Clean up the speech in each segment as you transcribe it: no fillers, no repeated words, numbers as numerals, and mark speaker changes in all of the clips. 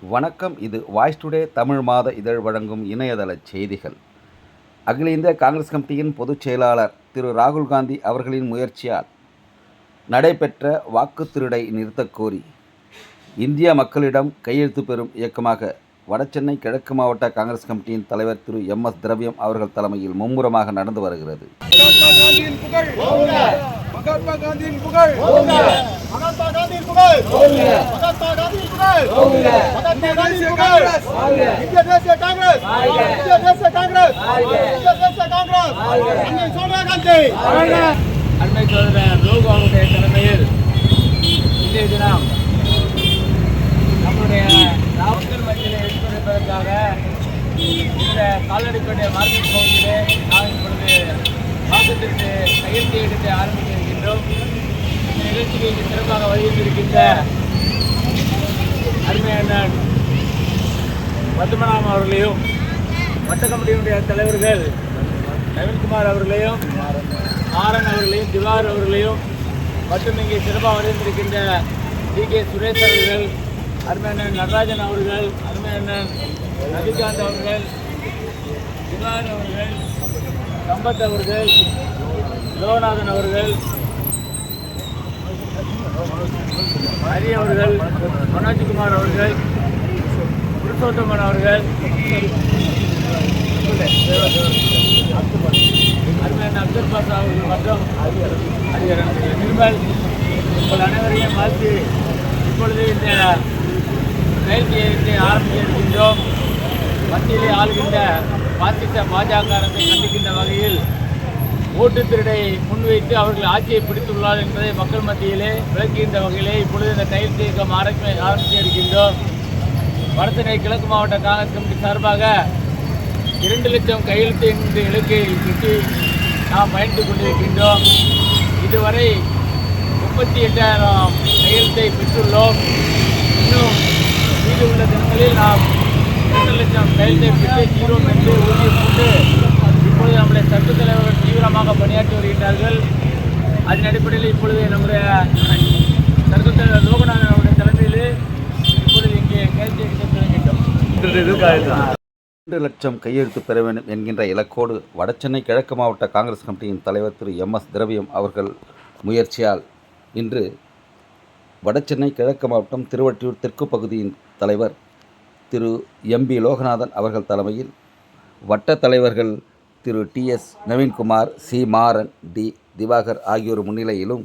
Speaker 1: வணக்கம். இது voice today Tamil மாத இதழ் வழங்கும் இணையதள செய்திகள். அகில இந்திய காங்கிரஸ் கமிட்டியின் பொதுச் செயலாளர் திரு ராகுல் காந்தி அவர்களின் முயற்சியால் நடைபெற்ற வாக்குத் திருடை நிறுத்தக் கோரி இந்திய மக்களிடம் கையெழுத்து பெறும் இயக்கமாக வடசென்னை கிழக்கு மாவட்ட காங்கிரஸ் கமிட்டியின் தலைவர் திரு MS திரவியம் அவர்கள் தலைமையில் மும்முரமாக நடந்து வருகிறது.
Speaker 2: அண்மை சோதரர் லோகு அவருடைய தலைமையில் இன்றைய தினம் நம்முடைய மக்கள் மத்தியில் எடுத்துரைப்பதற்காக இந்த கால்நடைப்பேட்டை மார்க்கெட் பகுதியிலே நாம் இப்பொழுது வாக்குத்திற்கு கையெழுத்து எடுத்து ஆரம்பிக்க இருக்கின்றோம். இந்த நிகழ்ச்சிக்கு சிறப்பாக வருகின்றிருக்கின்ற அருமையான பத்மநாபம் அவர்களையும் வட்ட கமிட்டியினுடைய தலைவர்கள் நவீன்குமார் அவர்களையும் ஆரன் அவர்களையும் திவார் அவர்களையும் மற்றும் இங்கே சிறப்பாக வருகின்றிருக்கின்ற DK சுரேஷ் அவர்கள், அருமையண்ணன் நடராஜன் அவர்கள், அருமையண்ணன் ரவிகாந்த் அவர்கள், திவார் அவர்கள், சம்பத் அவர்கள், லோகநாதன் அவர்கள், ஹரி அவர்கள், மனோஜ்குமார் அவர்கள், புருஷோத்தமன் அவர்கள், அருமையான அப்துல் பாஷா அவர்கள் மற்றும் நிர்மல் உங்கள் அனைவரையும் வாழ்த்து இப்பொழுது இந்த கையெழுத்தை ஆரம்பிக்க இருக்கின்றோம். மத்தியிலே ஆளுகின்ற பாஜக அரசை கண்டிக்கின்ற வகையில் ஓட்டு திருடை முன்வைத்து அவர்கள் ஆட்சியை பிடித்துள்ளார் என்பதை மக்கள் மத்தியிலே விளக்குகின்ற வகையிலே இப்பொழுது இந்த கையெழுத்து இயக்கம் ஆரம்பிக்க இருக்கின்றோம். வடசென்னை கிழக்கு மாவட்ட காங்கிரஸ் கமிட்டி சார்பாக 2 லட்சம் கையெழுத்து என்ற இலக்கை எட்டி நாம் பயணித்துக் கொண்டிருக்கின்றோம். இதுவரை 38,000 கையெழுத்தை பெற்றுள்ளோம். இன்னும் மீது உள்ள தினங்களில் நாம் 2 லட்சம் கையெழுத்தை பெற்று தீர்வோம் என்று உறுதி கொண்டு இப்பொழுது நம்முடைய சட்டத் தலைவர்கள் தீவிரமாக பணியாற்றி வருகின்றார்கள். அதன் அடிப்படையில் இப்பொழுது நம்முடைய சட்டத் தலைவர் லோகநாதன் அவருடைய தலைமையில் இப்பொழுது இங்கே கையெழுத்து தொடங்கிட்டோம்.
Speaker 1: 2 லட்சம் கையெழுத்து பெற வேண்டும் என்கின்ற இலக்கோடு வடசென்னை கிழக்கு மாவட்ட காங்கிரஸ் கமிட்டியின் தலைவர் திரு MS திரவியம் அவர்கள் முயற்சியால் இன்று வடசென்னை கிழக்கு மாவட்டம் திருவொற்றியூர் தெற்கு பகுதியின் தலைவர் திரு MB லோகநாதன் அவர்கள் தலைமையில் வட்ட தலைவர்கள் திரு TS Naveenkumar, C Maran, D Diwakar ஆகியோர் முன்னிலையிலும்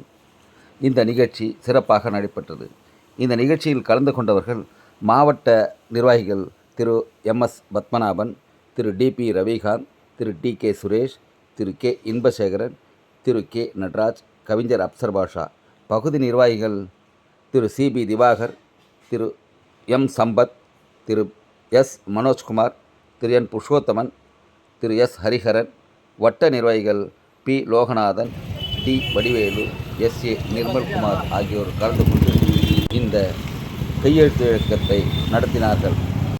Speaker 1: இந்த நிகழ்ச்சி சிறப்பாக நடைபெற்றது. இந்த நிகழ்ச்சியில் கலந்து கொண்டவர்கள் மாவட்ட நிர்வாகிகள் திரு MS பத்மநாபன், திரு DP ரவிகாந்த், திரு DK சுரேஷ், திரு K இன்பசேகரன், திரு K நடராஜ், கவிஞர் அப்சர் பாஷா, பகுதி நிர்வாகிகள் திரு CB திவாகர், திரு M சம்பத், திரு S மனோஜ்குமார், திரு N புருஷோத்தமன், திரு S ஹரிஹரன், வட்ட நிர்வாகிகள் P Loganathan, D Vadivelu, SA Nirmalkumar ஆகியோர் கலந்து கொண்டு இந்த கையெழுத்து இயக்கத்தை நடத்தினார்கள்.